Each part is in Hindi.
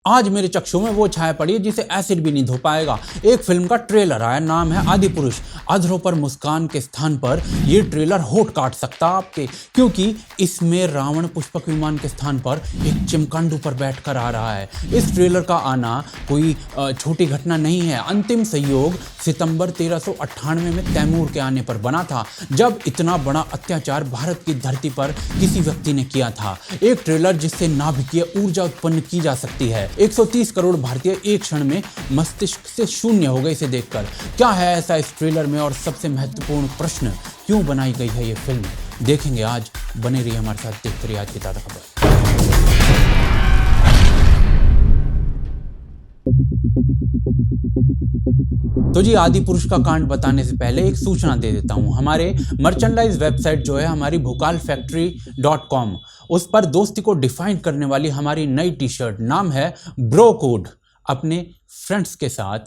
आज मेरे चक्षु में वो छाया पड़ी है जिसे एसिड भी नहीं धो पाएगा। एक फिल्म का ट्रेलर आया, नाम है आदि पुरुष। अधरों पर मुस्कान के स्थान पर ये ट्रेलर होठ काट सकता आपके, क्योंकि इसमें रावण पुष्पक विमान के स्थान पर एक चिमकांडू पर बैठकर आ रहा है। इस ट्रेलर का आना कोई छोटी घटना नहीं है। अंतिम संयोग सितंबर 1398 में तैमूर के आने पर बना था, जब इतना बड़ा अत्याचार भारत की धरती पर किसी व्यक्ति ने किया था। एक ट्रेलर जिससे नाभिकीय ऊर्जा उत्पन्न की जा सकती है। 130 करोड़ भारतीय एक क्षण में मस्तिष्क से शून्य हो गए इसे देखकर। क्या है ऐसा इस ट्रेलर में, और सबसे महत्वपूर्ण प्रश्न, क्यों बनाई गई है ये फिल्म, देखेंगे आज। बने रहिए हमारे साथ, देखते रहिए आज की ताज़ा खबर। तो जी, आदि पुरुष का कांड बताने से पहले एक सूचना दे देता हूं। हमारे मर्चेंडाइज वेबसाइट जो है हमारी भोकालफैक्ट्री.com, उस पर दोस्ती को डिफाइन करने वाली हमारी नई टी शर्ट, नाम है ब्रो कोड। अपने फ्रेंड्स के साथ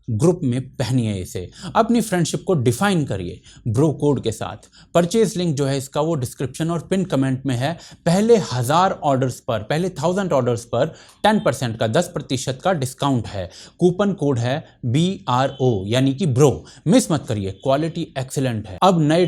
ग्रुप में पहनिए इसे, अपनी फ्रेंडशिप को डिफाइन करिए ब्रो कोड के साथ। परचेज लिंक जो है इसका वो डिस्क्रिप्शन और पिन कमेंट में है। पहले 1000 ऑर्डर्स पर, पहले 1000 ऑर्डर्स पर 10% का 10% का डिस्काउंट है। कूपन कोड है BRO यानी कि ब्रो। मिस मत करिए, क्वालिटी एक्सीलेंट है। अब नए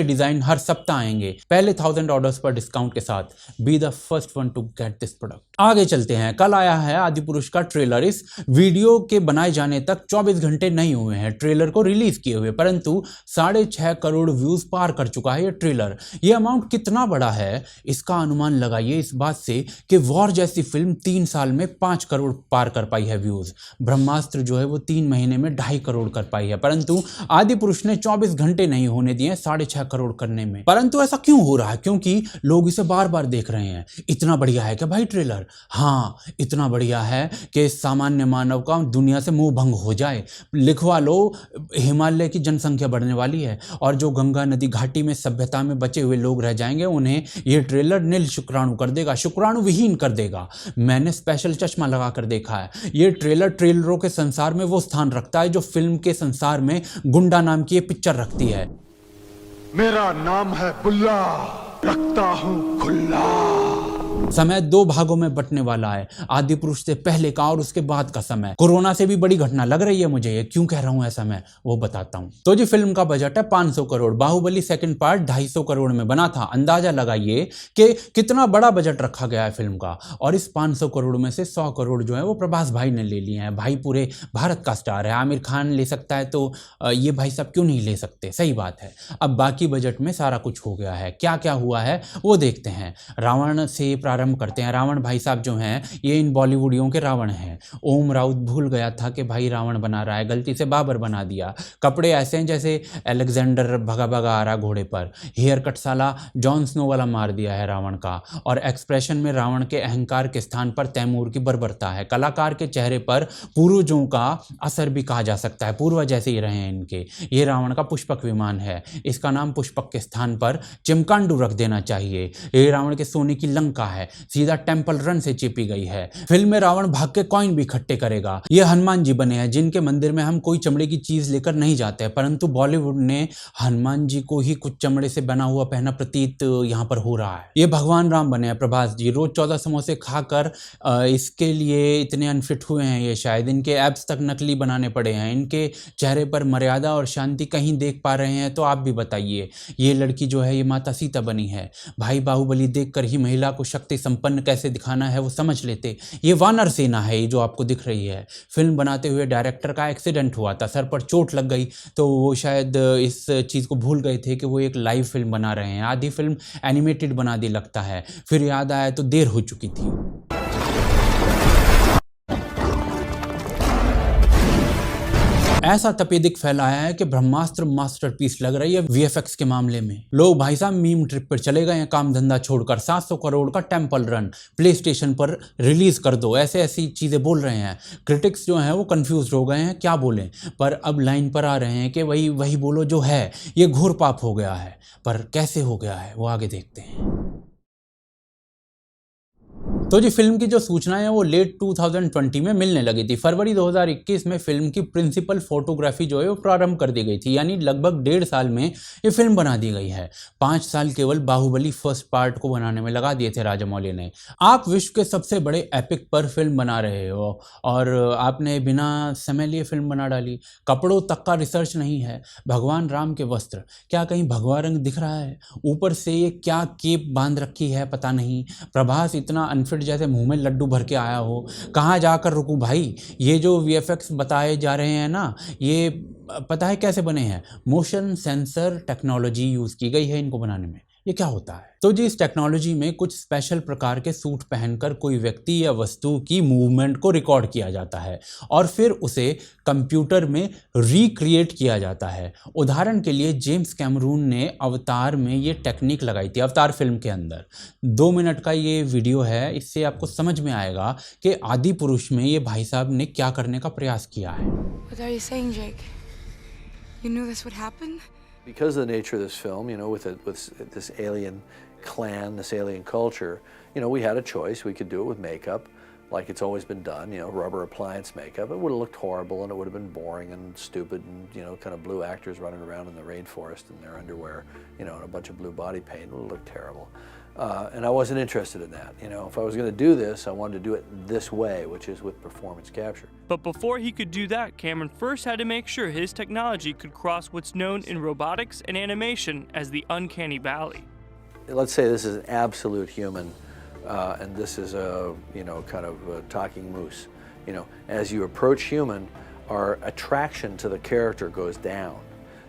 डिजाइन हर सप्ताह आएंगे, पहले 1000 ऑर्डर्स पर डिस्काउंट के साथ। Be the first one to get this product. आगे चलते हैं। कल आया है आदि पुरुष का ट्रेलर। इस वीडियो के बनाए जाने तक 24 घंटे नहीं हुए हैं ट्रेलर को रिलीज किए हुए, परंतु 6.5 करोड़ व्यूज पार कर चुका है ये ट्रेलर। ये अमाउंट कितना बड़ा है इसका अनुमान लगाइए इस बात से कि वॉर जैसी फिल्म 3 साल में 5 करोड़ पार कर पाई है व्यूज। ब्रह्मास्त्र जो है वो 3 महीने में 2.5 करोड़ कर पाई है, परंतु आदि पुरुष ने 24 घंटे नहीं होने दिए 6.5 करोड़ करने में। परंतु ऐसा क्यों हो रहा है? क्योंकि लोग इसे बार बार देख रहे हैं। इतना बढ़िया है क्या भाई ट्रेलर? हाँ, इतना बढ़िया है कि सामान्य मानव का दुनिया से मोह भंग हो जाए। लिखवा लो, हिमालय की जनसंख्या बढ़ने वाली है और जो गंगा नदी घाटी में सभ्यता में बचे हुए लोग रह जाएंगे, उन्हें यह ट्रेलर नील शुक्राणु कर देगा, शुक्राणु विहीन कर देगा। मैंने स्पेशल चश्मा लगा कर देखा है। यह ट्रेलर ट्रेलरों के संसार में वो स्थान रखता है जो फिल्म के संसार में गुंडा नाम की ये पिक्चर रखती है। मेरा नाम है बुल्ला, रखता हूं खुल्ला। समय 2 भागों में बंटने वाला है, आदि पुरुष से पहले का और उसके बाद का समय। कोरोना से भी बड़ी घटना लग रही है मुझे ये। क्यों कह रहा हूं ऐसा मैं, वो बताता हूं। तो जी, फिल्म का बजट है 500 करोड़। बाहुबली सेकंड पार्ट 250 करोड़ में बना था। अंदाजा लगाइए कि कितना बड़ा बजट रखा गया है फिल्म का। और इस 500 करोड़ में से 100 करोड़ जो है वो प्रभास भाई ने ले लिए हैं। भाई पूरे भारत का स्टार है। आमिर खान ले सकता है तो ये भाई साहब क्यों नहीं ले सकते? सही बात है। अब बाकी बजट में सारा कुछ हो गया है। क्या क्या हुआ है वो देखते हैं। रावण से प्रारंभ करते हैं। रावण भाई साहब जो हैं ये इन बॉलीवुडियों के रावण हैं। ओम राउत भूल गया था कि भाई रावण बना रहा है, गलती से बाबर बना दिया। कपड़े ऐसे हैं जैसे अलेक्जेंडर भगा भगा आ रहा घोड़े पर। हेयर कट साला जॉन स्नो वाला मार दिया है रावण का। और एक्सप्रेशन में रावण के अहंकार के स्थान पर तैमूर की बर्बरता है। कलाकार के चेहरे पर पूर्वजों का असर भी कहा जा सकता है, पूर्वज ऐसे ही रहे हैं इनके। ये रावण का पुष्पक विमान है, इसका नाम पुष्पक के स्थान पर चिमकांडू रख देना चाहिए। ये रावण के सोने की लंका है, सीधा टेंपल रन से चिपी गई है। फिल्म में रावण भाग के कॉइन भी इकट्ठे करेगा। ये हनुमान जी बने हैं जिनके मंदिर में हम कोई चमड़े की चीज लेकर नहीं जाते, परंतु बॉलीवुड ने हनुमान जी को ही कुछ चमड़े से बना हुआ पहना प्रतीत यहाँ पर हो रहा है। ये भगवान राम बने हैं प्रभास जी। रोज 14 समोसे खाकर इसके लिए इतने अनफिट हुए हैं ये, शायद इनके एब्स तक नकली बनाने पड़े हैं। इनके चेहरे पर मर्यादा और शांति कहीं देख पा रहे हैं तो आप भी बताइए। ये लड़की जो है ये माता सीता बनी है। भाई बाहुबली देखकर ही महिला को शक्ति संपन्न कैसे दिखाना है वो समझ लेते। ये वानर सेना है ये जो आपको दिख रही है। फिल्म बनाते हुए डायरेक्टर का एक्सीडेंट हुआ था, सर पर चोट लग गई, तो वो शायद इस चीज़ को भूल गए थे कि वो एक लाइव फिल्म बना रहे हैं। आधी फिल्म एनिमेटेड बना दी लगता है, फिर याद आया तो देर हो चुकी थी। ऐसा तपेदिक फैलाया है कि ब्रह्मास्त्र मास्टरपीस लग रही है VFX के मामले में। लोग भाई साहब मीम ट्रिप पर चले गए हैं काम धंधा छोड़कर। 700 करोड़ का टेंपल रन प्ले स्टेशन पर रिलीज कर दो, ऐसे ऐसी चीजें बोल रहे हैं। क्रिटिक्स जो हैं वो कंफ्यूज हो गए हैं क्या बोलें, पर अब लाइन पर आ रहे हैं कि वही बोलो जो है। ये घोर पाप हो गया है, पर कैसे हो गया है वो आगे देखते हैं। तो जी फिल्म की जो सूचना है वो लेट 2020 में मिलने लगी थी। फरवरी 2021 में फिल्म की प्रिंसिपल फोटोग्राफी जो है वो प्रारंभ कर दी गई थी, यानी लगभग 1.5 साल में ये फिल्म बना दी गई है। 5 साल केवल बाहुबली फर्स्ट पार्ट को बनाने में लगा दिए थे राजामौली ने। आप विश्व के सबसे बड़े एपिक पर फिल्म बना रहे हो और आपने बिना समय लिए फिल्म बना डाली। कपड़ों तक का रिसर्च नहीं है। भगवान राम के वस्त्र, क्या कहीं भगवा रंग दिख रहा है? ऊपर से ये क्या केप बांध रखी है पता नहीं। प्रभास इतना अनफिट जैसे मुंह में लड्डू भर के आया हो। कहाँ जाकर रुकूं भाई? ये जो वीएफएक्स बताए जा रहे हैं ना, ये पता है कैसे बने हैं? मोशन सेंसर टेक्नोलॉजी यूज की गई है इनको बनाने में। ये क्या होता है? तो जी इस टेक्नोलॉजी में कुछ स्पेशल प्रकार के सूट पहनकर कोई व्यक्ति या वस्तु की मूवमेंट को रिकॉर्ड किया जाता है और फिर उसे कंप्यूटर में रिक्रिएट किया जाता है। उदाहरण के लिए जेम्स कैमरून ने अवतार में ये टेक्निक लगाई थी, अवतार फिल्म के अंदर। 2 मिनट का ये वीडियो है, इससे आपको समझ में आएगा कि आदि पुरुष में ये भाई साहब ने क्या करने का प्रयास किया है। What are you saying, Jake? You knew this would happen? Because of the nature of this film, you know, with this alien clan, this alien culture, you know, we had a choice. We could do it with makeup, like it's always been done, you know, rubber appliance makeup. It would have looked horrible and it would have been boring and stupid and, you know, kind of blue actors running around in the rainforest in their underwear, you know, and a bunch of blue body paint. It would have looked terrible. And I wasn't interested in that. You know, if I was going to do this, I wanted to do it this way, which is with performance capture. But before he could do that, Cameron first had to make sure his technology could cross what's known in robotics and animation as the uncanny valley. Let's say this is an absolute human, and this is a, you know, kind of a talking moose. You know, as you approach human, our attraction to the character goes down.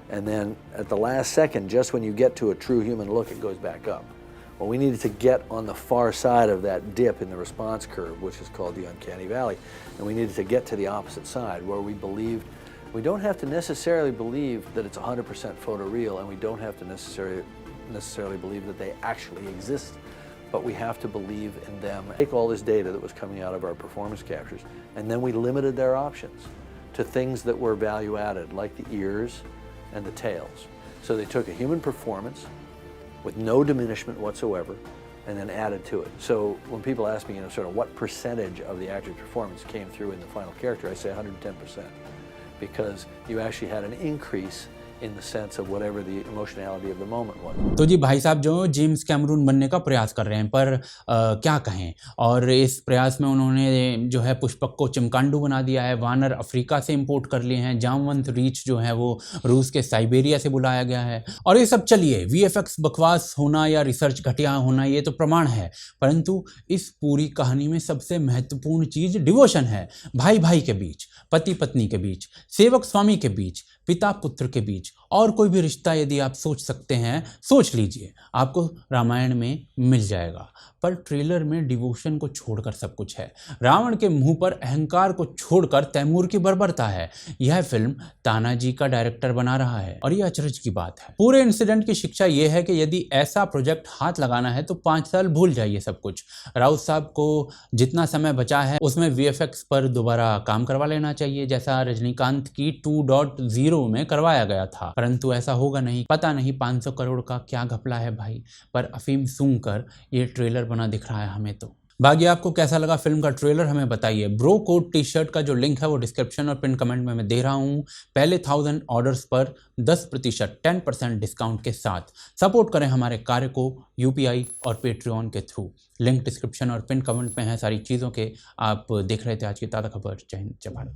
And then at the last second, just when you get to a true human look, it goes back up. Well, we needed to get on the far side of that dip in the response curve, which is called the uncanny valley. And we needed to get to the opposite side where we believed, we don't have to necessarily believe that it's 100% photoreal, and we don't have to necessarily believe that they actually exist, but we have to believe in them. Take all this data that was coming out of our performance captures, and then we limited their options to things that were value added, like the ears and the tails. So they took a human performance with no diminishment whatsoever, and then added to it. So when people ask me, you know, sort of what percentage of the actor's performance came through in the final character, I say 110%, because you actually had an increase in the sense of whatever the emotionality of the moment was. तो जी भाई साहब जो जेम्स कैमरून बनने का प्रयास कर रहे हैं, पर क्या कहें। और इस प्रयास में उन्होंने जो है पुष्पक को चिमकांडू बना दिया है, वानर अफ्रीका से इंपोर्ट कर लिए हैं, जामवंत रीछ जो है वो रूस के साइबेरिया से बुलाया गया है। और ये सब चलिए, वीएफएक्स बकवास होना या रिसर्च घटिया होना ये तो प्रमाण है, परंतु इस पूरी कहानी में सबसे महत्वपूर्ण चीज डिवोशन है। भाई भाई के बीच, पति पत्नी के बीच, सेवक स्वामी के बीच, पिता पुत्र के बीच, और कोई भी रिश्ता यदि आप सोच सकते हैं, सोच लीजिए, आपको रामायण में मिल जाएगा। पर ट्रेलर में डिवोशन को छोड़कर सब कुछ है। रावण के मुंह पर अहंकार को छोड़कर तैमूर की बर्बरता है। यह फिल्म तानाजी का डायरेक्टर बना रहा है और यह अचरज की बात है। पूरे इंसिडेंट की शिक्षा यह है कि यदि ऐसा प्रोजेक्ट हाथ लगाना है तो 5 साल भूल जाइए सब कुछ। राउत साहब को जितना समय बचा है उसमें वीएफएक्स पर दोबारा काम करवा लेना चाहिए, जैसा रजनीकांत की 2.0 में करवाया गया था। परंतु ऐसा होगा नहीं। पता नहीं 500 करोड़ का क्या घपला है भाई, पर अफीम सूंघ कर ये ट्रेलर बना दिख रहा है हमें तो। बाकी आपको कैसा लगा फिल्म का ट्रेलर हमें बताइए। ब्रो कोड टी शर्ट का जो लिंक है वो डिस्क्रिप्शन और पिन कमेंट में मैं दे रहा हूँ। पहले 1000 ऑर्डर्स पर 10% 10% डिस्काउंट के साथ सपोर्ट करें हमारे कार्य को यूपीआई और पेट्रियन के थ्रू। लिंक डिस्क्रिप्शन और पिन कमेंट में है सारी चीज़ों के। आप देख रहे थे आज की ताज़ा खबर। जय हिंद, जय भारत।